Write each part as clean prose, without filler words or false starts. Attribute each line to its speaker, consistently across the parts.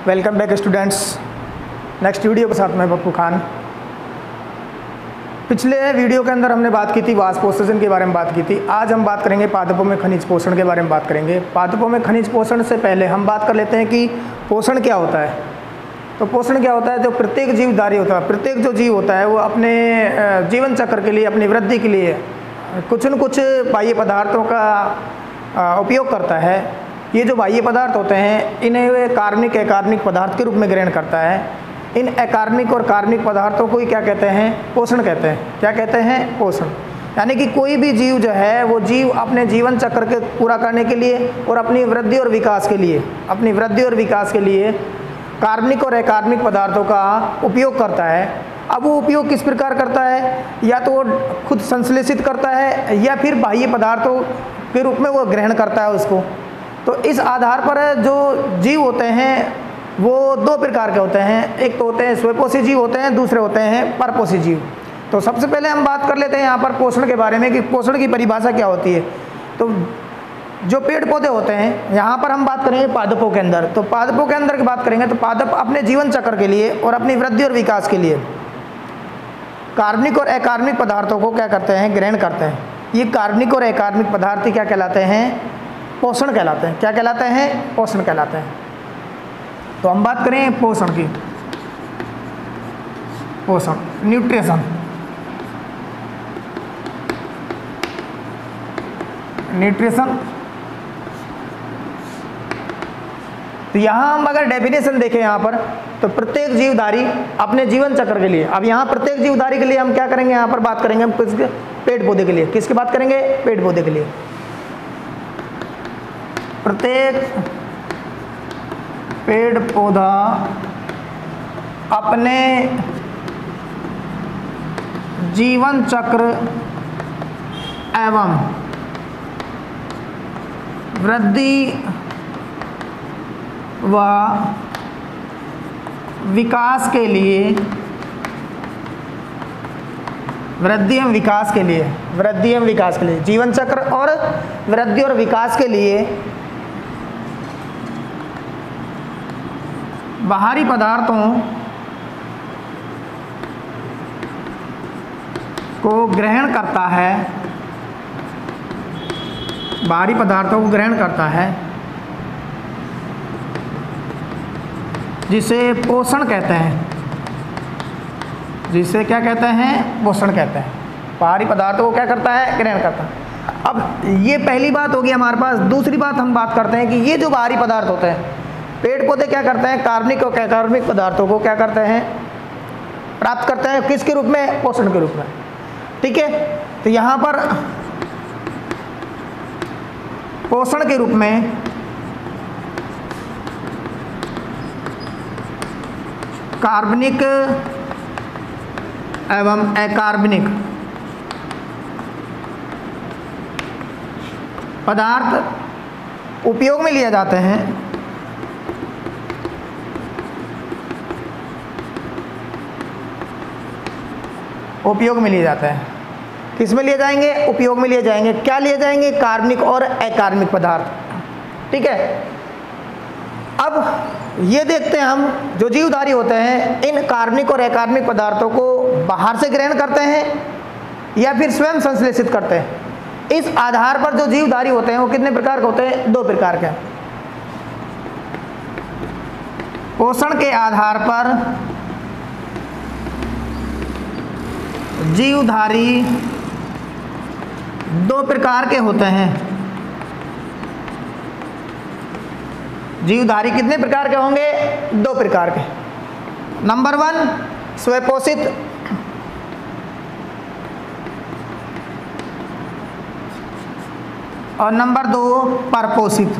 Speaker 1: Welcome back students. Next video के साथ मैं पप्पू खान। पिछले वीडियो के अंदर हमने बात की थी वाष्पोत्सर्जन के बारे में बात की थी। आज हम बात करेंगे पादपों में खनिज पोषण के बारे में बात करेंगे। पादपों में खनिज पोषण से पहले हम बात कर लेते हैं कि पोषण क्या होता है। तो पोषण क्या होता है, जो प्रत्येक जीवधारी होता है, प्रत्येक जो जीव होता है वो अपने जीवन चक्र के लिए, अपनी वृद्धि के लिए कुछ न कुछ बाह्य पदार्थों का उपयोग करता है। ये जो बाह्य पदार्थ होते हैं इन्हें वे कार्बनिक अकार्बनिक पदार्थ के रूप में ग्रहण करता है। इन अकार्बनिक और कार्बनिक पदार्थों को ही क्या कहते हैं, पोषण कहते हैं। क्या कहते हैं, पोषण। यानी कि कोई भी जीव जो है वो जीव अपने जीवन चक्र के पूरा करने के लिए और अपनी वृद्धि और विकास के लिए, अपनी वृद्धि और विकास के लिए कार्बनिक और अकार्बनिक पदार्थों का उपयोग करता है। अब वो उपयोग किस प्रकार करता है, या तो वो खुद संश्लेषित करता है या फिर बाह्य पदार्थों के रूप में वो ग्रहण करता है उसको। तो इस आधार पर जो जीव होते हैं वो दो प्रकार के होते हैं। एक तो होते हैं स्वपोषी जीव होते हैं, दूसरे होते हैं परपोषी जीव। तो सबसे पहले हम बात कर लेते हैं यहाँ पर पोषण के बारे में कि पोषण की परिभाषा क्या होती है। तो जो पेड़ पौधे होते हैं, यहाँ पर हम बात करेंगे पादपों के अंदर। तो पादपों के अंदर की बात करेंगे तो पादप अपने जीवन चक्र के लिए और अपनी वृद्धि और विकास के लिए कार्बनिक और अकार्बनिक पदार्थों को क्या करते हैं, ग्रहण करते हैं। ये कार्बनिक और अकार्बनिक पदार्थ क्या कहलाते हैं, पोषण कहलाते हैं। क्या कहलाते हैं, पोषण कहलाते हैं। तो हम बात करें पोषण की। पोषण, न्यूट्रिशन। न्यूट्रिशन, तो यहाँ हम अगर डेफिनेशन देखें यहाँ पर, तो प्रत्येक जीवधारी अपने जीवन चक्र के लिए, अब यहाँ प्रत्येक जीवधारी के लिए हम क्या करेंगे, यहाँ पर बात करेंगे हम किसके, पेड़ पौधे के लिए। किसकी बात करेंगे, पेड़ पौधे के लिए। प्रत्येक पेड़ पौधा अपने जीवन चक्र एवं वृद्धि व विकास के लिए, वृद्धि एवं विकास के लिए, वृद्धि एवं विकास के लिए, जीवन चक्र और वृद्धि और विकास के लिए बाहरी पदार्थों को ग्रहण करता है, बाहरी पदार्थों को ग्रहण करता है, जिसे पोषण कहते हैं। जिसे क्या कहते हैं, पोषण कहते हैं। बाहरी पदार्थों को क्या करता है, ग्रहण करता है। अब ये पहली बात होगी हमारे पास। दूसरी बात हम बात करते हैं कि ये जो बाहरी पदार्थ होते हैं, पेड़ पौधे क्या करते हैं, कार्बनिक और अकार्बनिक पदार्थों को क्या करते हैं, प्राप्त करते हैं। किसके रूप में, पोषण के रूप में। ठीक है। तो यहाँ पर पोषण के रूप में कार्बनिक एवं अकार्बनिक पदार्थ उपयोग में लिए जाते हैं। उपयोग में लिए जाते हैं। किस में लिए जाएंगे, उपयोग में लिए जाएंगे। क्या लिए जाएंगे, कार्बनिक और अकार्बनिक पदार्थ। ठीक है। अब ये देखते हैं हम, जो जीवधारी होते हैं इन कार्बनिक और अकार्बनिक पदार्थों को बाहर से ग्रहण करते हैं या फिर स्वयं संश्लेषित करते हैं। इस आधार पर जो जीवधारी होते हैं वो कितने प्रकार के होते हैं, दो प्रकार के। पोषण के आधार पर जीवधारी दो प्रकार के होते हैं। जीवधारी कितने प्रकार के होंगे, दो प्रकार के। नंबर 1 स्वपोषित, और नंबर 2 परपोषित।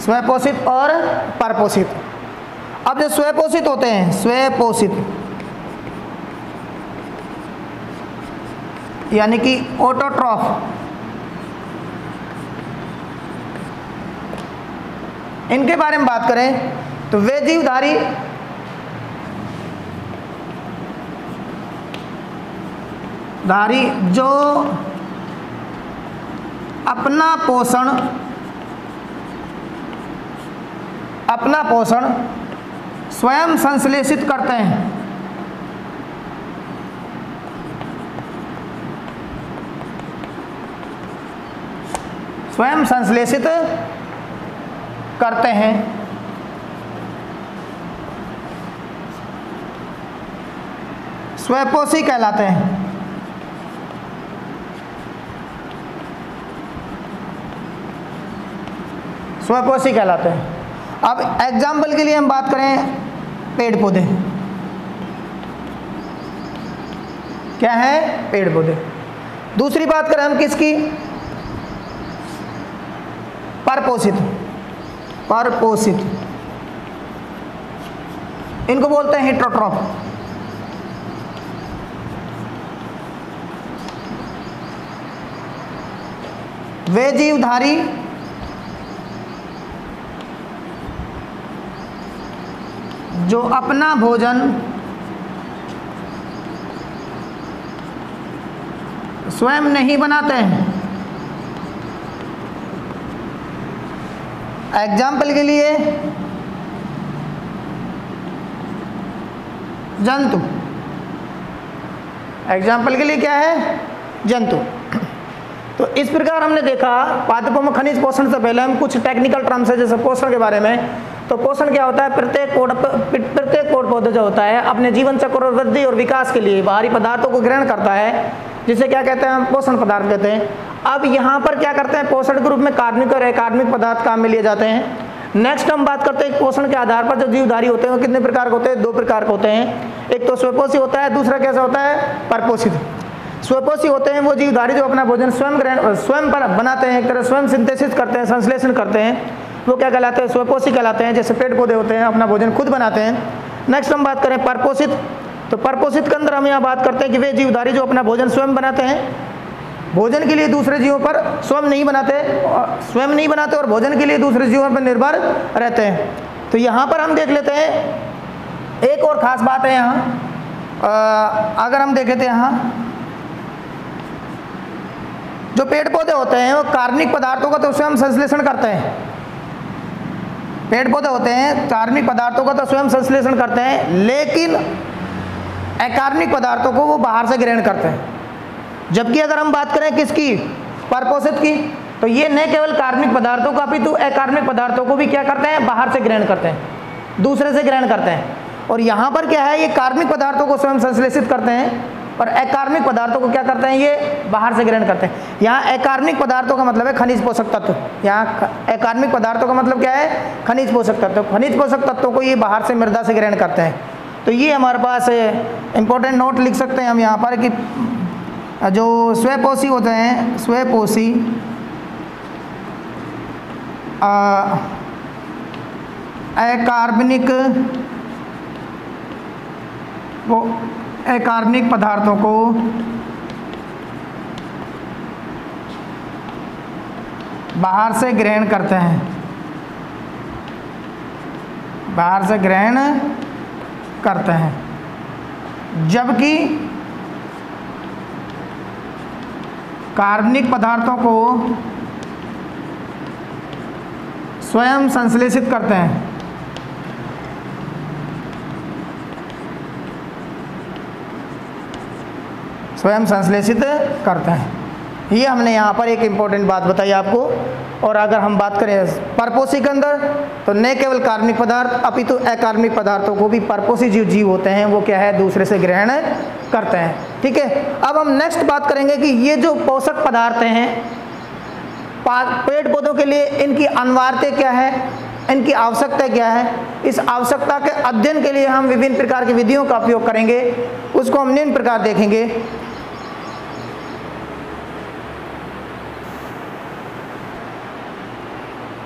Speaker 1: स्वपोषित और परपोषित। अब जो स्वपोषित होते हैं, स्वपोषित यानी कि ऑटोट्रॉफ, इनके बारे में बात करें तो वे जीवधारी धारी जो अपना पोषण अपना पोषण स्वयं संश्लेषित करते हैं। स्वयं संश्लेषित करते हैं। स्वयंपोषी कहलाते हैं। स्वयंपोषी कहलाते हैं। अब एग्जाम्पल के लिए हम बात करें पेड़ पौधे, क्या है? पेड़ पौधे। दूसरी बात करें हम किसकी? परपोषित। परपोषित इनको बोलते हैं हेटेरोट्रॉफ। वे जीवधारी जो अपना भोजन स्वयं नहीं बनाते हैं। एग्जाम्पल के लिए जंतु। एग्जाम्पल के लिए क्या है? जंतु। तो इस प्रकार हमने देखा पादपों में खनिज पोषण से पहले हम कुछ टेक्निकल टर्म्स है जैसे पोषण के बारे में। तो पोषण क्या होता है? प्रत्येक पेड़ पौधे जो होता है अपने जीवन चक्र और वृद्धि और विकास के लिए बाहरी पदार्थों को ग्रहण करता है, जिसे क्या कहते हैं? हम पोषण पदार्थ कहते हैं। अब यहाँ पर क्या करते हैं? पोषण के रूप में कार्बनिक और अकार्बनिक पदार्थ काम में लिए जाते हैं। नेक्स्ट हम बात करते हैं पोषण के आधार पर जो जीवधारी होते हैं वो कितने प्रकार के होते हैं? 2 प्रकार के होते हैं। एक तो स्वयंपोषी होता है, दूसरा कैसा होता है? परपोषित। स्वयंपोषी होते हैं वो जीवधारी जो अपना भोजन स्वयं पर बनाते हैं, एक तरह स्वयं सिंथेसिस करते हैं, संश्लेषण करते हैं, वो क्या कहलाते हैं? स्वयंपोषी कहलाते हैं। जैसे पेड़ पौधे होते हैं अपना भोजन खुद बनाते हैं। नेक्स्ट हम बात करें परपोषित। तो परपोषित के अंदर हम यहाँ बात करते हैं कि वे जीवधारी जो अपना भोजन स्वयं बनाते हैं, भोजन के लिए दूसरे जीवों पर स्वयं नहीं बनाते और भोजन के लिए दूसरे जीवों पर निर्भर रहते हैं। तो यहाँ पर हम देख लेते हैं एक और ख़ास बात है यहाँ। अगर हम देखें तो यहाँ जो पेड़ पौधे होते हैं वो कार्बनिक पदार्थों का तो स्वयं संश्लेषण करते हैं। पेड़ पौधे होते हैं कार्बनिक पदार्थों का तो स्वयं संश्लेषण करते हैं, लेकिन अकार्बनिक पदार्थों को वो बाहर से ग्रहण करते हैं। जबकि अगर हम बात करें किसकी? परपोषित की, तो ये न केवल कार्बनिक पदार्थों का अपितु अकार्बनिक पदार्थों को भी क्या करते हैं? बाहर से ग्रहण करते हैं, दूसरे से ग्रहण करते हैं। और यहाँ पर क्या है? ये कार्बनिक पदार्थों को स्वयं संश्लेषित करते हैं और अकार्बनिक पदार्थों को क्या करते हैं? ये बाहर से ग्रहण करते हैं। यहाँ अकार्बनिक पदार्थों का मतलब है खनिज पोषक तत्व। यहाँ अकार्बनिक पदार्थों का मतलब क्या है? खनिज पोषक तत्व। खनिज पोषक तत्वों को ये बाहर से मृदा से ग्रहण करते हैं। तो ये हमारे पास इंपॉर्टेंट नोट लिख सकते हैं हम यहाँ पर कि जो स्वयंपोषी होते हैं, स्वयंपोषी अकार्बनिक पदार्थों को बाहर से ग्रहण करते हैं, बाहर से ग्रहण करते हैं। जबकि कार्बनिक पदार्थों को स्वयं संश्लेषित करते हैं। स्वयं संश्लेषित करते हैं। ये हमने यहाँ पर एक इम्पोर्टेंट बात बताई आपको। और अगर हम बात करें परपोषी के अंदर, तो न केवल कार्बनिक पदार्थ अपितु अकार्बनिक पदार्थों को भी परपोषी जो जीव होते हैं वो क्या है? दूसरे से ग्रहण करते हैं। ठीक है। अब हम नेक्स्ट बात करेंगे कि ये जो पोषक पदार्थ हैं पेड़ पौधों के लिए इनकी अनिवार्यता क्या है, इनकी आवश्यकता क्या है। इस आवश्यकता के अध्ययन के लिए हम विभिन्न प्रकार की विधियों का उपयोग करेंगे, उसको हम निम्न प्रकार देखेंगे।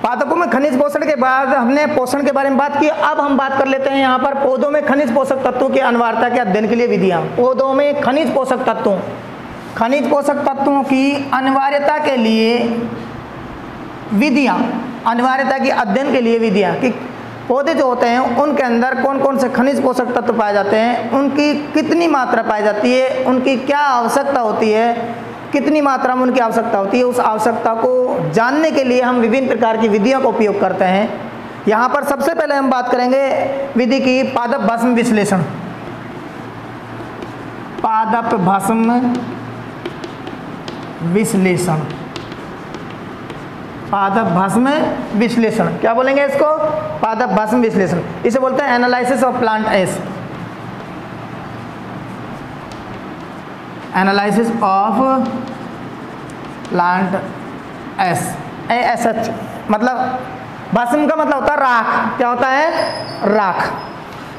Speaker 1: पादपों में खनिज पोषण के बाद हमने पोषण के बारे में बात की। अब हम बात कर लेते हैं यहाँ पर पौधों में खनिज पोषक तत्वों की अनिवार्यता के अध्ययन के लिए विधियाँ। पौधों में खनिज पोषक तत्वों की अनिवार्यता के लिए विधियाँ, अनिवार्यता की अध्ययन के लिए विधियाँ कि पौधे जो होते हैं उनके अंदर कौन कौन से खनिज पोषक तत्व पाए जाते हैं, उनकी कितनी मात्रा पाई जाती है, उनकी क्या आवश्यकता होती है, कितनी मात्रा में उनकी आवश्यकता होती है। उस आवश्यकता को जानने के लिए हम विभिन्न प्रकार की विधियों का उपयोग करते हैं। यहाँ पर सबसे पहले हम बात करेंगे विधि की पादप भस्म विश्लेषण। पादप भस्म विश्लेषण, पादप भस्म विश्लेषण, क्या बोलेंगे इसको? पादप भस्म विश्लेषण। इसे बोलते हैं analysis of plant ash, analysis of plant ash, ASH, मतलब भस्म का मतलब होता है राख। क्या होता है? राख।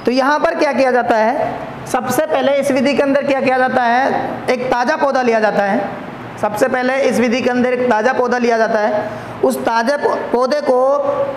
Speaker 1: तो यहाँ पर क्या किया जाता है? सबसे पहले इस विधि के अंदर क्या किया जाता है? एक ताज़ा पौधा लिया जाता है। सबसे पहले इस विधि के अंदर एक ताज़ा पौधा लिया जाता है। उस ताज़े पौधे को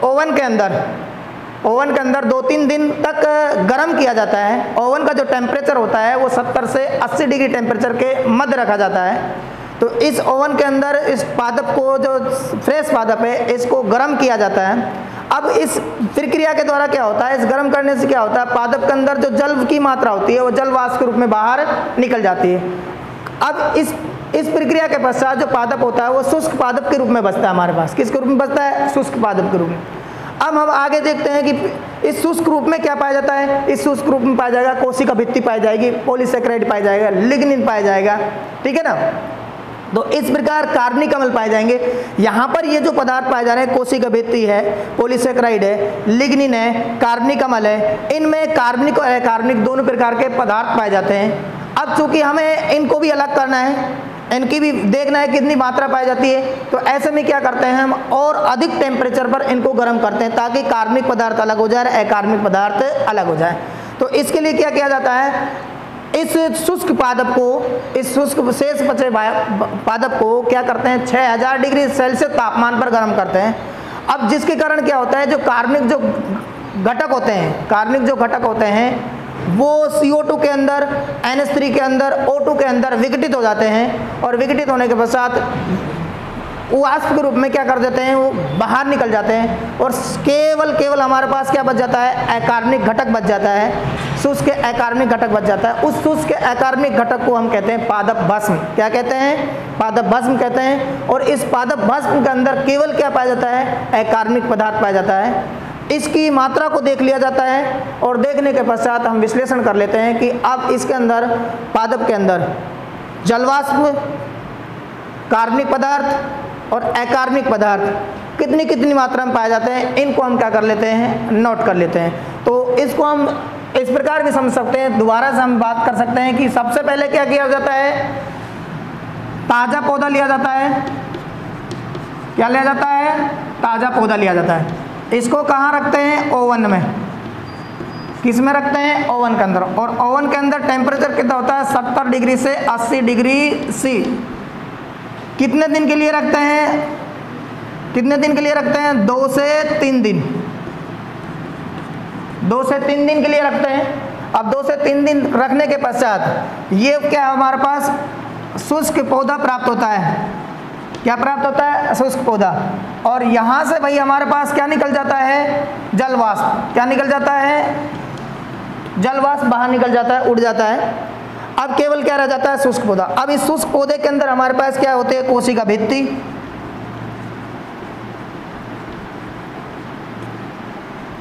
Speaker 1: ओवन के अंदर 2-3 दिन तक गर्म किया जाता है। ओवन का जो टेम्परेचर होता है वो 70 से 80 डिग्री टेम्परेचर के मध्य रखा जाता है। तो इस ओवन के अंदर इस पादप को, जो फ्रेश पादप है, इसको गर्म किया जाता है। अब इस प्रक्रिया के द्वारा क्या होता है? इस गर्म करने से क्या होता है? पादप के अंदर जो जल की मात्रा होती है वो जल वाष्प के रूप में बाहर निकल जाती है। अब इस प्रक्रिया के पश्चात जो पादप होता है वो शुष्क पादप के रूप में बचता है हमारे पास। किसके रूप में बचता है? शुष्क पादप के रूप में। अब हम आगे देखते हैं कि इस शुष्क रूप में क्या पाया जाता है। इस शुष्क रूप में पाया जाएगा कोशिका भित्ति पाई जाएगी, पॉलीसेकेराइड पाया जाएगा, लिग्निन पाया जाएगा, ठीक है ना। तो इस प्रकार कार्बनिक अम्ल पाए जाएंगे। यहाँ पर ये जो पदार्थ पाए जा रहे हैं, कोशिका भित्ति है, पॉलीसेकेराइड है, लिग्निन है, कार्बनिक अम्ल है, इनमें कार्बनिक और अकार्बनिक दोनों प्रकार के पदार्थ पाए जाते हैं। अब चूंकि हमें इनको भी अलग करना है, इनकी भी देखना है कितनी मात्रा पाई जाती है, तो ऐसे में क्या करते हैं हम और अधिक टेम्परेचर पर इनको गर्म करते हैं ताकि कार्बनिक पदार्थ अलग हो जाए, अकार्बनिक पदार्थ अलग हो जाए। तो इसके लिए क्या किया जाता है? इस शुष्क पादप को, इस शुष्क शेष बचे पादप को क्या करते हैं? 6000 डिग्री सेल्सियस तापमान पर गर्म करते हैं। अब जिसके कारण क्या होता है? जो कार्बनिक जो घटक होते हैं वो CO2 के अंदर, NH3 के अंदर, O2 के अंदर विघटित हो जाते हैं और विघटित होने के पश्चात वाष्प के रूप में क्या कर देते हैं? वो बाहर निकल जाते हैं और केवल हमारे पास क्या बच जाता है? अकार्बनिक घटक बच जाता है, शुष्क अकार्बनिक घटक बच जाता है। उस शुष्क अकार्बनिक घटक को हम कहते हैं पादप भस्म। क्या कहते हैं? पादप भस्म कहते हैं। और इस पादप भस्म के अंदर केवल क्या पाया जाता है? अकार्बनिक पदार्थ पाया जाता है। इसकी मात्रा को देख लिया जाता है और देखने के पश्चात हम विश्लेषण कर लेते हैं कि अब इसके अंदर, पादप के अंदर जलवाष्प, कार्बनिक पदार्थ और अकार्बनिक पदार्थ कितनी मात्रा में पाए जाते हैं, इनको हम क्या कर लेते हैं? नोट कर लेते हैं। तो इसको हम इस प्रकार भी समझ सकते हैं, दोबारा से हम बात कर सकते हैं कि सबसे पहले क्या किया जाता है? ताज़ा पौधा लिया जाता है। क्या लिया जाता है? ताज़ा पौधा लिया जाता है। इसको कहाँ रखते हैं? ओवन में। किस में रखते हैं? ओवन के अंदर। और ओवन के अंदर टेम्परेचर कितना होता है? 70 डिग्री से 80 डिग्री C। कितने दिन के लिए रखते हैं? कितने दिन के लिए रखते हैं? 2 से 3 दिन। 2 से 3 दिन के लिए रखते हैं। अब 2 से 3 दिन रखने के पश्चात ये क्या हमारे पास? शुष्क पौधा प्राप्त होता है। क्या प्राप्त होता है? शुष्क पौधा। और यहाँ से भाई हमारे पास क्या निकल जाता है? जलवाष्प। क्या निकल जाता है? जलवाष्प बाहर निकल जाता है, उड़ जाता है। अब केवल क्या रह जाता है? शुष्क पौधा। अब इस शुष्क पौधे के अंदर हमारे पास क्या होते हैं? कोशिका भित्ति,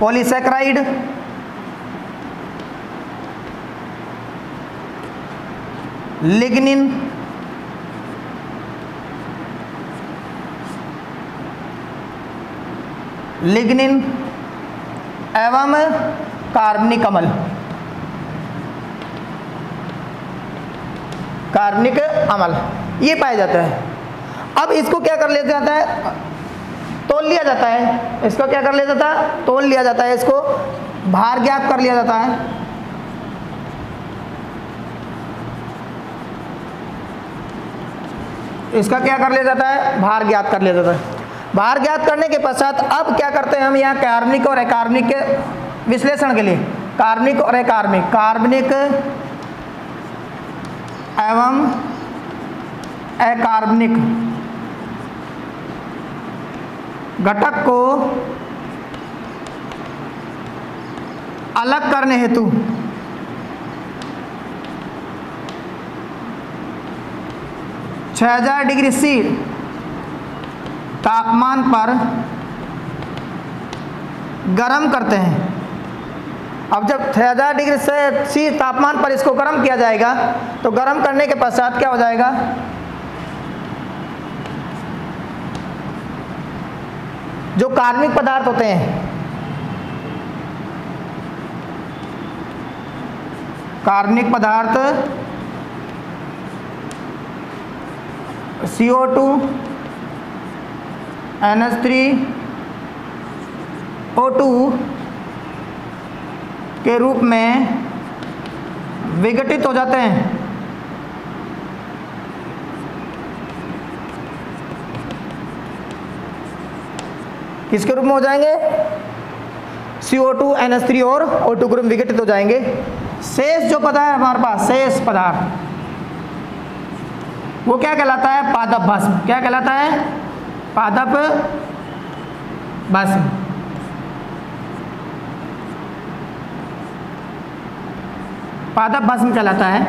Speaker 1: पॉलीसेकेराइड, लिग्निन, एवं कार्बनिक अम्ल, कार्बनिक अम्ल, ये पाया जाता है। अब इसको क्या कर लिया जाता है? तोल लिया जाता है। इसको क्या कर लिया जाता है? तोल लिया जाता है। इसको भार ज्ञात कर लिया जाता है। इसका क्या कर लिया जाता है? भार ज्ञात कर लिया जाता है। भार ज्ञात करने के पश्चात अब क्या करते हैं हम? यहाँ कार्बनिक और अकार्बनिक के विश्लेषण के लिए कार्बनिक और अकार्बनिक, कार्बनिक एवं अकार्बनिक घटक को अलग करने हेतु छह 6000 डिग्री C तापमान पर गर्म करते हैं। अब जब 6000 डिग्री से तापमान पर इसको गर्म किया जाएगा तो गर्म करने के पश्चात क्या हो जाएगा, जो कार्बनिक पदार्थ होते हैं, कार्बनिक पदार्थ CO2 NH3O2 के रूप में विघटित हो जाते हैं। किसके रूप में हो जाएंगे, CO2 NH3 और O2 के रूप में विघटित हो जाएंगे। शेष जो पदार्थ है हमारे पास, शेष पदार्थ वो क्या कहलाता है, पादप भस्म। क्या कहलाता है, पादप भस्म। पादप भस्म कहलाता है।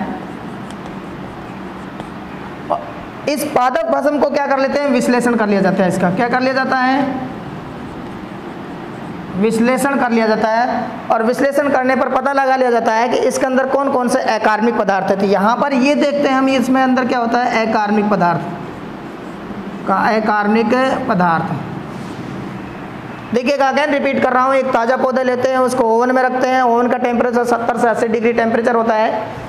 Speaker 1: इस पादप भस्म को क्या कर लेते हैं, विश्लेषण कर लिया जाता है। इसका क्या कर लिया जाता है, विश्लेषण कर लिया जाता है। और विश्लेषण करने पर पता लगा लिया जाता है कि इसके अंदर कौन कौन से अकार्बनिक पदार्थ है। तो यहाँ पर ये देखते हैं हम, इसमें अंदर क्या होता है, अकार्बनिक पदार्थ का, अकार्बनिक पदार्थ। देखिएगा, अगेन रिपीट कर रहा हूँ, एक ताज़ा पौधे लेते हैं, उसको ओवन में रखते हैं। ओवन का टेम्परेचर 70 से 80 डिग्री टेम्परेचर होता है।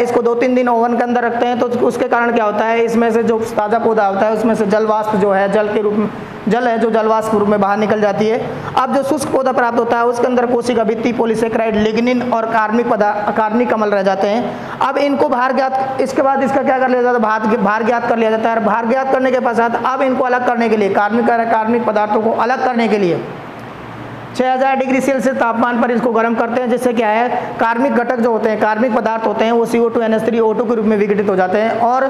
Speaker 1: इसको 2-3 दिन ओवन के अंदर रखते हैं तो उसके कारण क्या होता है, इसमें से जो ताज़ा पौधा होता है उसमें से जल वाष्प जो है, जल के रूप में जल है जो जल वाष्प के रूप में बाहर निकल जाती है। अब जो शुष्क पौधा प्राप्त होता है उसके अंदर कोशिका भित्ति, पॉलीसेकेराइड, लिग्निन और कार्बनिक अम्ल रह जाते हैं। अब इनको भार ज्ञात, इसके बाद इसका क्या कर लिया जाता है, भार ज्ञात कर लिया जाता है। भार ज्ञात करने के पश्चात अब इनको अलग करने के लिए, कार्बनिक पदार्थों को अलग करने के लिए 6000 डिग्री सेल्सियस तापमान पर इसको गर्म करते हैं, जिससे क्या है, कार्बनिक घटक जो होते हैं, कार्बनिक पदार्थ होते हैं, वो CO2 NH3 O2 के रूप में विघटित हो जाते हैं और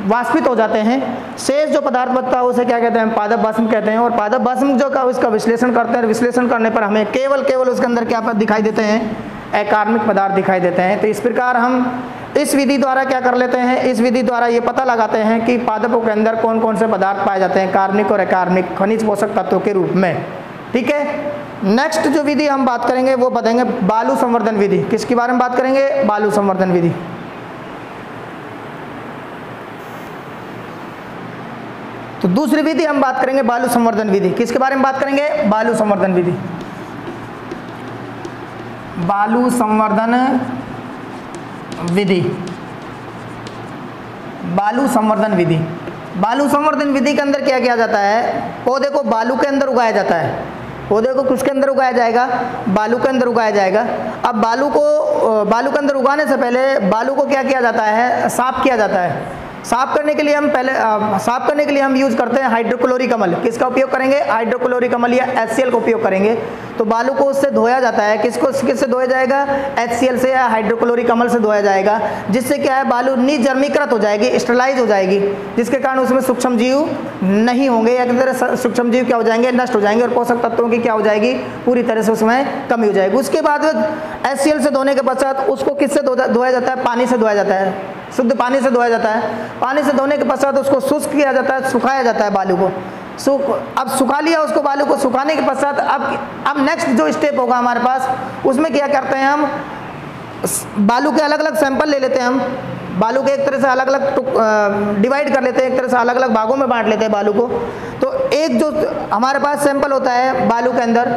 Speaker 1: वाष्पित हो जाते हैं। शेष जो पदार्थ बचता है उसे क्या कहते हैं, पादप भस्म कहते हैं। और पादप भस्म जो का इसका विश्लेषण करते हैं, विश्लेषण करने पर हमें केवल उसके अंदर क्या दिखाई देते हैं, अकार्बनिक पदार्थ दिखाई देते हैं। तो इस प्रकार हम इस विधि द्वारा क्या कर लेते हैं, इस विधि द्वारा ये पता लगाते हैं कि पादपों के अंदर कौन कौन से पदार्थ पाए जाते हैं, कार्बनिक और अकार्बनिक खनिज पोषक तत्वों के रूप में। ठीक है, नेक्स्ट जो विधि हम बात करेंगे वो बताएंगे बालू संवर्धन विधि। किसके बारे में बात करेंगे, बालू संवर्धन विधि। तो दूसरी विधि हम बात करेंगे बालू संवर्धन विधि। किसके बारे में बात करेंगे, बालू संवर्धन विधि। बालू संवर्धन विधि, बालू संवर्धन विधि। बालू संवर्धन विधि के अंदर क्या किया जाता है, पौधे को बालू के अंदर उगाया जाता है। पौधे को किसके अंदर उगाया जाएगा, बालू के अंदर उगाया जाएगा। अब बालू के अंदर उगाने से पहले बालू को क्या किया जाता है, साफ किया जाता है। साफ करने के लिए हम यूज करते हैं हाइड्रोक्लोरिक अम्ल। किसका उपयोग करेंगे, हाइड्रोक्लोरिक अम्ल या HCl का उपयोग करेंगे। तो बालू को उससे धोया जाता है। किससे धोया जाएगा, HCl से या हाइड्रोक्लोरिक अम्ल से धोया जाएगा, जिससे क्या है, बालू निजर्मीकृत हो जाएगी, स्टरलाइज हो जाएगी, जिसके कारण उसमें सूक्ष्म जीव नहीं होंगे या किसी तरह सूक्ष्म जीव क्या हो जाएंगे, नष्ट हो जाएंगे और पोषक तत्वों की क्या हो जाएगी, पूरी तरह से उसमें कमी हो जाएगी। उसके बाद HCl से धोने के पश्चात उसको किससे धोया जाता है, पानी से धोया जाता है, शुद्ध पानी से धोया जाता है। पानी से धोने के पश्चात उसको शुष्क किया जाता है, सुखाया जाता है बालू को। अब सुखा लिया उसको, बालू को सुखाने के पश्चात अब नेक्स्ट जो स्टेप होगा हमारे पास, उसमें क्या करते हैं, हम बालू के अलग अलग सैंपल ले लेते हैं। हम बालू के एक तरह से अलग अलग डिवाइड कर लेते हैं, एक तरह से अलग अलग भागों में बांट लेते हैं बालू को। तो एक जो हमारे पास सैंपल होता है बालू के अंदर,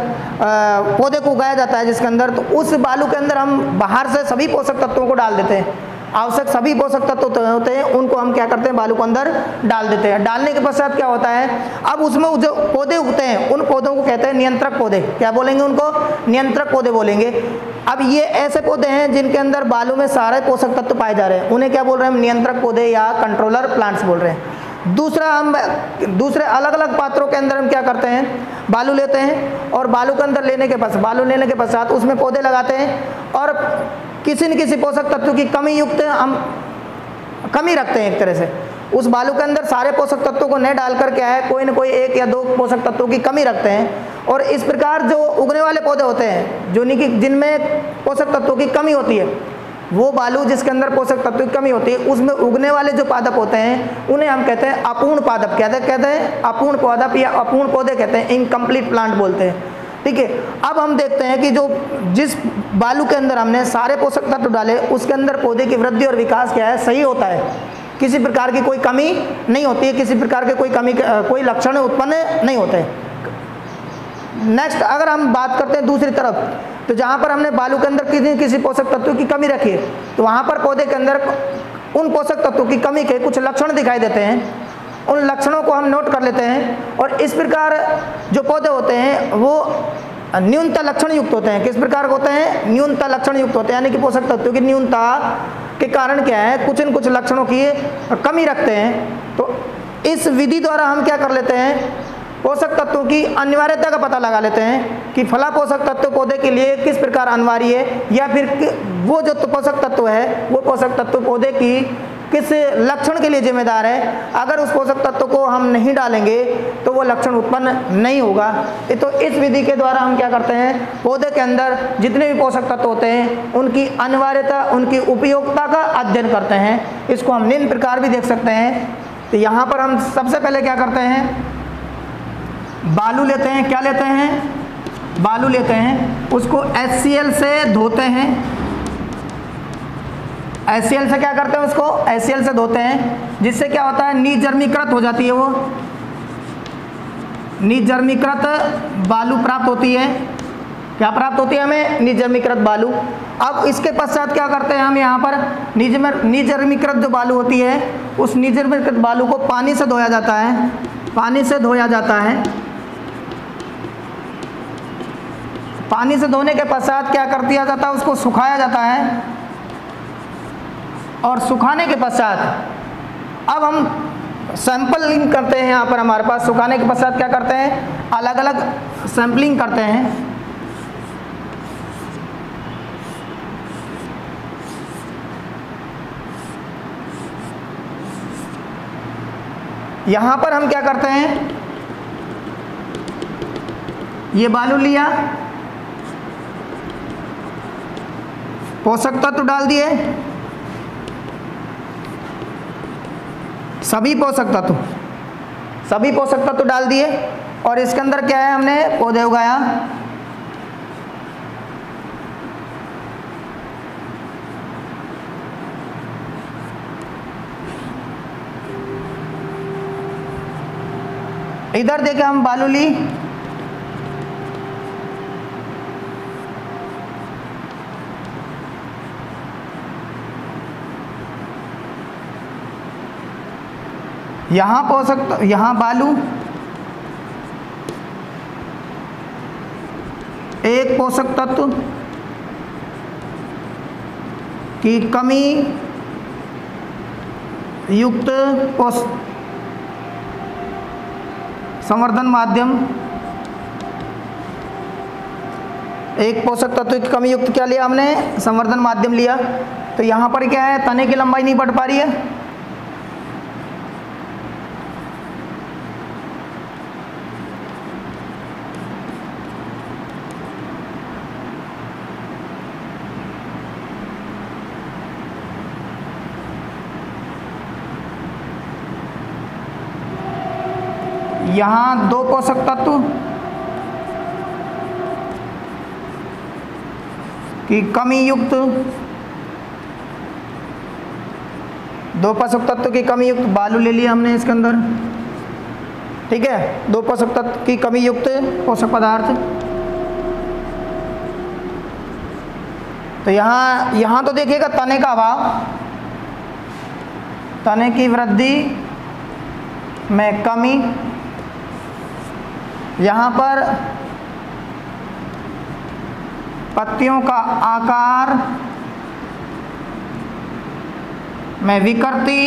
Speaker 1: पौधे को उगाया जाता है जिसके अंदर, तो उस बालू के अंदर हम बाहर से सभी पोषक तत्वों को डाल देते हैं। आवश्यक सभी पोषक तत्व होते हैं, उनको हम क्या करते हैं, बालू के अंदर डाल देते हैं। डालने के पश्चात क्या होता है, अब उसमें जो पौधे उगते हैं उन पौधों को कहते हैं नियंत्रक पौधे। क्या बोलेंगे उनको, नियंत्रक पौधे बोलेंगे। अब ये ऐसे पौधे हैं जिनके अंदर बालू में सारे पोषक तत्व पाए जा रहे हैं, उन्हें क्या बोल रहे हैं, नियंत्रक पौधे या कंट्रोलर प्लांट्स बोल रहे हैं। दूसरा, हम दूसरे अलग अलग पात्रों के अंदर हम क्या करते हैं, बालू लेते हैं और बालू के अंदर बालू लेने के पश्चात उसमें पौधे लगाते हैं और किसी न किसी पोषक तत्व की कमी युक्त हम कमी रखते हैं। एक तरह से उस बालू के अंदर सारे पोषक तत्वों को नहीं डालकर क्या है, कोई न कोई 1 या 2 पोषक तत्वों की कमी रखते हैं। और इस प्रकार जो उगने वाले पौधे होते हैं, जिनमें पोषक तत्वों की कमी होती है, वो बालू जिसके अंदर पोषक तत्व की कमी होती है, उसमें उगने वाले जो पादप होते हैं उन्हें हम कहते हैं अपूर्ण पादप। कहते हैं अपूर्ण पादप या अपूर्ण पौधे कहते हैं, इनकम्प्लीट प्लांट बोलते हैं। ठीक है, अब हम देखते हैं कि जिस बालू के अंदर हमने सारे पोषक तत्व डाले उसके अंदर पौधे की वृद्धि और विकास क्या है, सही होता है, किसी प्रकार की कोई कमी नहीं होती है, किसी प्रकार के कोई लक्षण उत्पन्न नहीं होते हैं। नेक्स्ट अगर हम बात करते हैं दूसरी तरफ, तो जहाँ पर हमने बालू के अंदर किसी पोषक तत्व की कमी रखी है, तो वहाँ पर पौधे के अंदर उन पोषक तत्वों की कमी के कुछ लक्षण दिखाई देते हैं। उन लक्षणों को हम नोट कर लेते हैं और इस प्रकार जो पौधे होते हैं वो न्यूनता लक्षण युक्त होते हैं। किस प्रकार होते हैं, न्यूनता लक्षण युक्त होते हैं, यानी कि पोषक तत्वों की न्यूनता के कारण क्या है, कुछ न कुछ लक्षणों की कमी रखते हैं। तो इस विधि द्वारा हम क्या कर लेते हैं, पोषक तत्वों की अनिवार्यता का पता लगा लेते हैं कि फला पोषक तत्व पौधे के लिए किस प्रकार अनिवार्य है, या फिर वो जो पोषक तत्व है वो पोषक तत्व पौधे की किस लक्षण के लिए जिम्मेदार है। अगर उस पोषक तत्व को हम नहीं डालेंगे तो वो लक्षण उत्पन्न नहीं होगा। तो इस विधि के द्वारा हम क्या करते हैं, पौधे के अंदर जितने भी पोषक तत्व होते हैं उनकी अनिवार्यता, उनकी उपयोगिता का अध्ययन करते हैं। इसको हम निम्न प्रकार भी देख सकते हैं। तो यहाँ पर हम सबसे पहले क्या करते हैं, बालू लेते हैं। क्या लेते हैं, बालू लेते हैं, उसको HCl से धोते हैं। HCl से क्या करते हैं, उसको HCl से धोते हैं, जिससे क्या होता है, निजर्मीकृत हो जाती है, वो निजर्मीकृत बालू प्राप्त होती है। क्या प्राप्त होती है हमें, निजर्मीकृत बालू। अब इसके पश्चात क्या करते हैं हम, यहाँ पर निजर्मीकृत जो बालू होती है उस निजर्मीकृत बालू को पानी से धोया जाता है। पानी से धोया जाता है। पानी से धोने के पश्चात क्या कर दिया जाता है, उसको सुखाया जाता है। और सुखाने के पश्चात अब हम सैंपलिंग करते हैं। यहाँ पर हमारे पास सुखाने के पश्चात क्या करते हैं, अलग अलग सैंपलिंग करते हैं। यहाँ पर हम क्या करते हैं, ये बालू लिया, पोषक तत्व डाल दिए, सभी पोषक तत्व डाल दिए, और इसके अंदर क्या है, हमने पौधे उगाया। इधर देखे हम बालू ली, यहाँ बालू, एक पोषक तत्व की कमी युक्त संवर्धन माध्यम, एक पोषक तत्व की कमी युक्त क्या लिया हमने, संवर्धन माध्यम लिया। तो यहाँ पर क्या है, तने की लंबाई नहीं बढ़ पा रही है, यहाँ दो पोषक तत्व की कमी युक्त, दो पोषक तत्व की कमी युक्त बालू ले लिया हमने इसके अंदर। ठीक है, दो पोषक तत्व की कमी युक्त पोषक पदार्थ। तो यहाँ तो देखिएगा तने का अभाव, तने की वृद्धि में कमी, यहाँ पर पत्तियों का आकार में विकृति,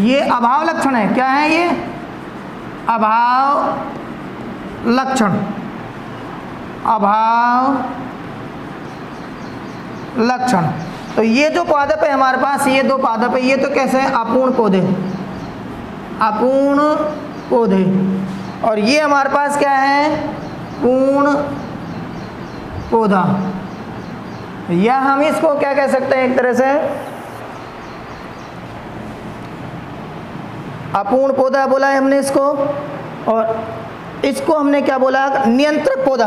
Speaker 1: ये अभाव लक्षण है। क्या है ये, अभाव लक्षण, अभाव लक्षण। तो ये जो पादप है हमारे पास, ये दो पादप है, ये तो कैसे है, अपूर्ण पौधे, अपूर्ण पौधे। और ये हमारे पास क्या है, पूर्ण पौधा। या हम इसको क्या कह सकते हैं, एक तरह से अपूर्ण पौधा बोला है हमने इसको, और इसको हमने क्या बोला, नियंत्रक पौधा।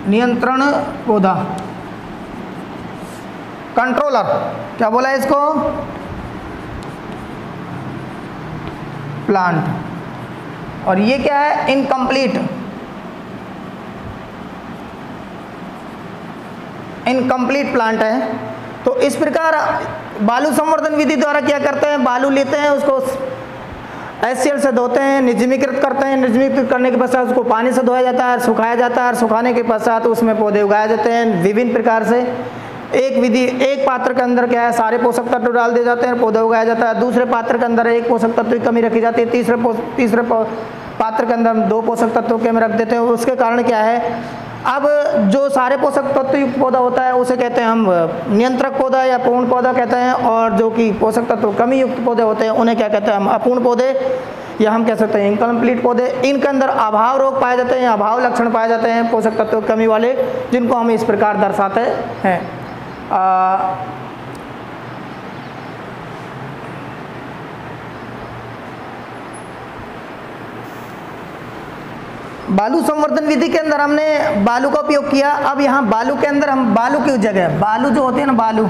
Speaker 1: नियंत्रण पौधा, कंट्रोलर क्या बोला है इसको, प्लांट। और ये क्या है, इनकम्प्लीट, इनकम्प्लीट प्लांट है। तो इस प्रकार बालू संवर्धन विधि द्वारा क्या करते हैं, बालू लेते हैं, उसको HCl से धोते हैं, निजमीकृत करते हैं, निजमीकृत करने के पश्चात उसको पानी से धोया जाता है, सुखाया जाता है, और सुखाने के पश्चात उसमें पौधे उगाए जाते हैं विभिन्न प्रकार से। एक विधि, एक पात्र के अंदर क्या है, सारे पोषक तत्व डाल दिए जाते हैं, पौधा उगाया जाता है। दूसरे पात्र के अंदर एक पोषक तत्व की कमी रखी जाती है, तीसरे पात्र के अंदर 2 पोषक तत्वों के में रख देते हैं। उसके कारण क्या है, अब जो सारे पोषक तत्व युक्त पौधा होता है उसे कहते हैं हम नियंत्रक पौधा या पूर्ण पौधा कहते हैं, और जो कि पोषक तत्व कमी युक्त पौधे होते हैं उन्हें क्या कहते हैं हम अपूर्ण पौधे, या हम कह सकते हैं इनकम्प्लीट पौधे। इनके अंदर अभाव रोग पाए जाते हैं, अभाव लक्षण पाए जाते हैं पोषक तत्व कमी वाले, जिनको हम इस प्रकार दर्शाते हैं। बालू संवर्धन विधि के अंदर हमने बालू का उपयोग किया। अब यहाँ बालू के अंदर हम बालू की जगह, बालू जो होती है ना बालू,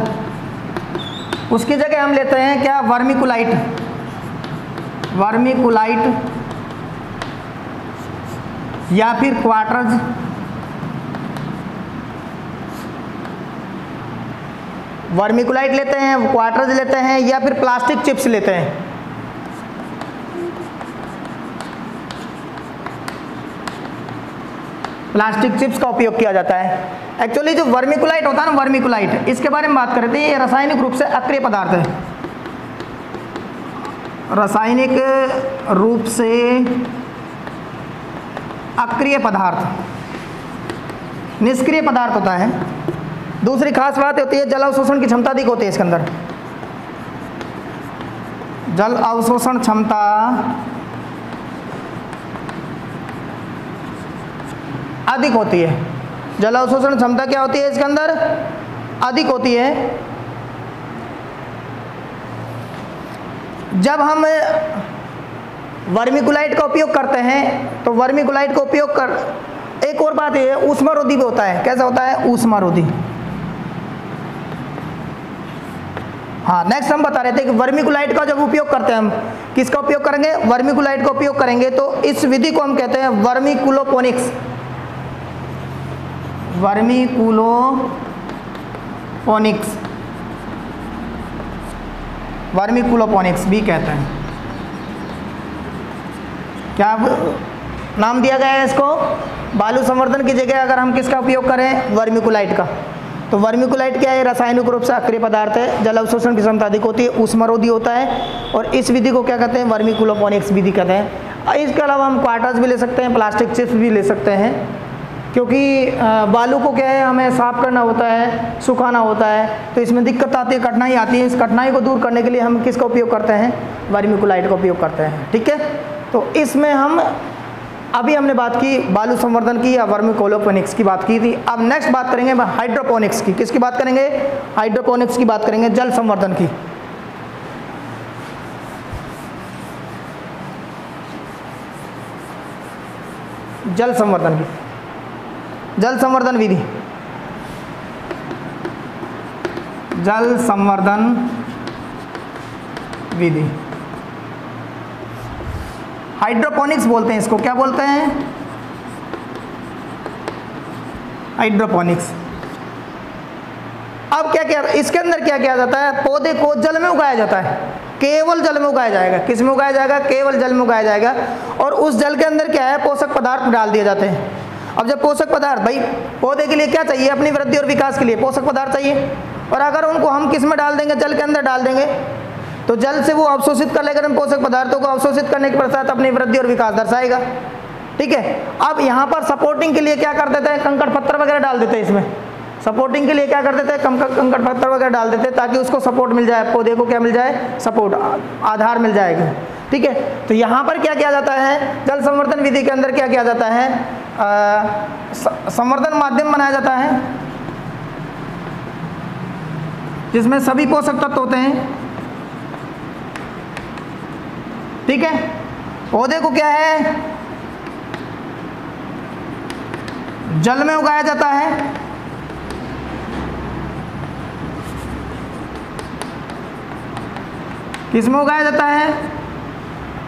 Speaker 1: उसकी जगह हम लेते हैं क्या, वर्मिकुलाइट। वर्मिकुलाइट या फिर क्वार्टर्स, वर्मिकुलाइट लेते हैं, क्वार्टर्स लेते हैं, या फिर प्लास्टिक चिप्स लेते हैं। प्लास्टिक चिप्स का उपयोग किया जाता है। एक्चुअली जो वर्मिकुलाइट होता है ना, वर्मिकुलाइट, इसके बारे में बात कर रहे थे। ये रासायनिक रूप से अक्रिय पदार्थ है, रासायनिक रूप से अक्रिय पदार्थ, निष्क्रिय पदार्थ होता है। दूसरी खास बात होती है जल अवशोषण की क्षमता अधिक होती है इसके अंदर, जल अवशोषण क्षमता अधिक होती है। जल अवशोषण क्षमता क्या होती है इसके अंदर, अधिक होती है। जब हम वर्मिकुलाइट का उपयोग करते हैं तो वर्मिकुलाइट का उपयोग कर, एक और बात ये ऊष्मारोधी भी होता है। कैसा होता है, ऊष्मारोधी। हाँ, नेक्स्ट हम बता रहे थे कि वर्मिकुलाइट का जब उपयोग करते हैं हम, किसका उपयोग करेंगे, वर्मिकुलाइट का उपयोग करेंगे, तो इस विधि को हम कहते हैं वर्मिकुलोपोनिक्स। वर्मिकुलोपोनिक्स, वर्मिकुलोपोनिक्स भी कहते हैं। क्या नाम दिया गया है इसको, बालू संवर्धन की जगह अगर हम किसका उपयोग करें, वर्मिकुलाइट का। तो वर्मिकुलाइट क्या है, रासायनिक रूप से अक्रिय पदार्थ है, जल अवशोषण की क्षमता अधिक होती है, ऊष्मारोधी होता है, और इस विधि को क्या कहते हैं, वर्मिकुलोपोनिक्स विधि कहते हैं। इसके अलावा हम क्वार्टर्स भी ले सकते हैं, प्लास्टिक चिप्स भी ले सकते हैं, क्योंकि बालू को क्या है, हमें साफ करना होता है, सुखाना होता है, तो इसमें दिक्कत आती है, कठिनाई आती है। इस कठिनाई को दूर करने के लिए हम किसका उपयोग करते हैं, वर्मिकुलाइट का उपयोग करते हैं। ठीक है, तो इसमें हम अभी हमने बात की बालू संवर्धन की या वर्मिकुलोपोनिक्स की बात की थी। अब नेक्स्ट बात करेंगे हाइड्रोपोनिक्स की। किसकी बात करेंगे, हाइड्रोपोनिक्स की बात करेंगे, जल संवर्धन की। जल संवर्धन की, जल संवर्धन विधि, जल संवर्धन विधि, हाइड्रोपोनिक्स बोलते हैं इसको। क्या बोलते हैं, हाइड्रोपोनिक्स। अब क्या क्या इसके अंदर क्या किया जाता है, पौधे को जल में उगाया जाता है, केवल जल में उगाया जाएगा। किस में उगाया जाएगा, केवल जल में उगाया जाएगा, और उस जल के अंदर क्या है, पोषक पदार्थ डाल दिए जाते हैं। अब जब पोषक पदार्थ, भाई पौधे के लिए क्या चाहिए, अपनी वृद्धि और विकास के लिए पोषक पदार्थ चाहिए, और अगर उनको हम किस में डाल देंगे, जल के अंदर डाल देंगे, तो जल से वो अवशोषित कर लेकर इन पोषक पदार्थों को अवशोषित करने के पश्चात अपनी वृद्धि और विकास दर्शाएगा। ठीक है, अब यहाँ पर सपोर्टिंग के लिए क्या कर देते हैं, कंकड़ पत्थर वगैरह डाल देते हैं। इसमें सपोर्टिंग के लिए क्या कर देते हैं, कंकड़ पत्थर वगैरह डाल देते हैं, ताकि उसको सपोर्ट मिल जाए, पौधे को क्या मिल जाए, सपोर्ट, आधार मिल जाएगा। ठीक है। तो यहाँ पर क्या किया जाता है, जल संवर्धन विधि के अंदर क्या किया जाता है, संवर्धन माध्यम बनाया जाता है जिसमें सभी पोषक तत्व होते हैं, ठीक है। पौधे को क्या है, जल में उगाया जाता है, किस में उगाया जाता है,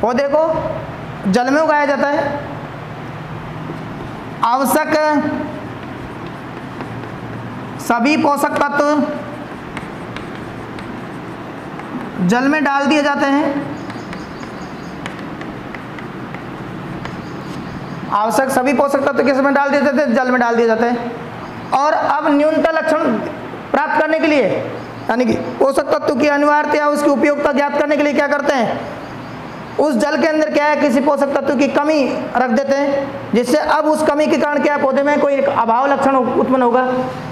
Speaker 1: पौधे को जल में उगाया जाता है। आवश्यक सभी पोषक तत्व जल में डाल दिए जाते हैं, आवश्यक सभी पोषक तत्व किस में डाल दिए जाते हैं, जल में डाल दिए जाते हैं। और अब न्यूनतम लक्षण प्राप्त करने के लिए, यानी कि पोषक तत्व की अनिवार्यता, उसकी उपयोगिता ज्ञात करने के लिए क्या करते हैं, उस जल के अंदर क्या है, किसी पोषक तत्व की कमी रख देते हैं, जिससे अब उस कमी के कारण क्या है, पौधे में कोई अभाव लक्षण उत्पन्न होगा।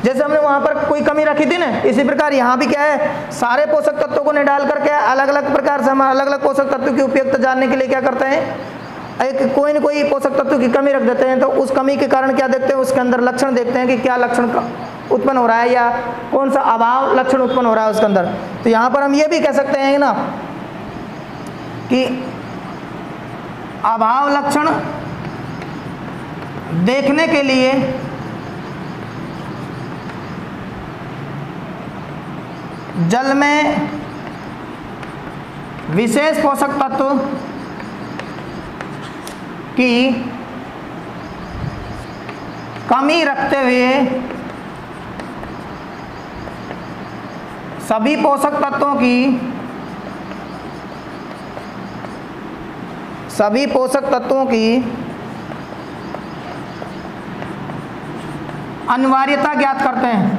Speaker 1: जैसे हमने वहाँ पर कोई कमी रखी थी ना, इसी प्रकार यहाँ भी क्या है, सारे पोषक तत्वों को नहीं डालकर क्या अलग अलग प्रकार से हम अलग अलग पोषक तत्व की उपयोगिता जानने के लिए क्या करते हैं, एक कोई न कोई पोषक तत्व की कमी रख देते हैं। तो उस कमी के कारण क्या देखते हैं, उसके अंदर लक्षण देखते हैं कि क्या लक्षण उत्पन्न हो रहा है या कौन सा अभाव लक्षण उत्पन्न हो रहा है उसके अंदर। तो यहाँ पर हम ये भी कह सकते हैं ना कि अभाव लक्षण देखने के लिए जल में विशेष पोषक तत्व की कमी रखते हुए सभी पोषक तत्वों की अनिवार्यता ज्ञात करते हैं।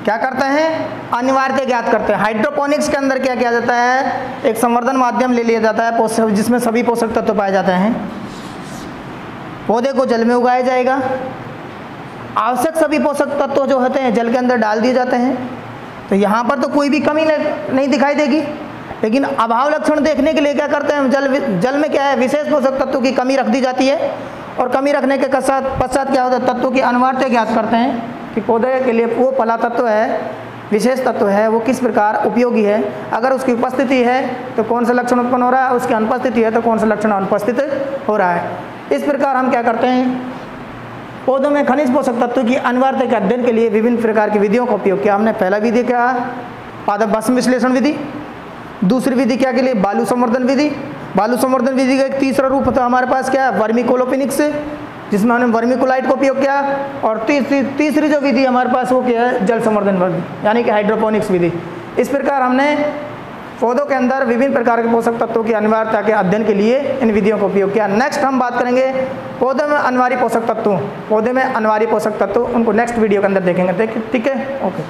Speaker 1: क्या करते हैं, अनिवार्यता ज्ञात करते हैं। हाइड्रोपोनिक्स के अंदर क्या किया जाता है, एक संवर्धन माध्यम ले लिया जाता है जिसमें सभी पोषक तत्व पाए जाते हैं, पौधे को जल में उगाया जाएगा, आवश्यक सभी पोषक तत्व जो होते हैं जल के अंदर डाल दिए जाते हैं। तो यहाँ पर तो कोई भी कमी नहीं दिखाई देगी, लेकिन अभाव लक्षण देखने के लिए क्या करते हैं, जल में क्या है, विशेष पोषक तत्व की कमी रख दी जाती है, और कमी रखने के पश्चात क्या होता है, तत्वों की अनिवार्यता ज्ञात करते हैं कि पौधे के लिए वो फला तत्व है, विशेष तत्व है, वो किस प्रकार उपयोगी है। अगर उसकी उपस्थिति है तो कौन सा लक्षण उत्पन्न हो रहा है, उसकी अनुपस्थिति है तो कौन सा लक्षण अनुपस्थित हो रहा है। इस प्रकार हम क्या करते हैं, पौधों में खनिज पोषक तत्व की अनिवार्यता के अध्ययन के लिए विभिन्न प्रकार की विधियों का उपयोग किया। हमने पहला विधि क्या, पादप भस्म विश्लेषण विधि। दूसरी विधि क्या के लिए, बालू संवर्धन विधि। बालू संवर्धन विधि का एक तीसरा रूप था हमारे पास क्या है, वर्मीकोलोपिनिक्स, जिसमें हमने वर्मीकोलाइट का उपयोग किया। और तीसरी जो विधि हमारे पास वो क्या है, जल संवर्धन विधि, यानी कि हाइड्रोपोनिक्स विधि। इस प्रकार हमने पौधों के अंदर विभिन्न प्रकार के पोषक तत्वों की अनिवार्यता के अध्ययन के लिए इन विधियों का उपयोग किया। नेक्स्ट हम बात करेंगे पौधे में अनिवार्य पोषक तत्व, उनको नेक्स्ट वीडियो के अंदर देखेंगे, ठीक है, ओके।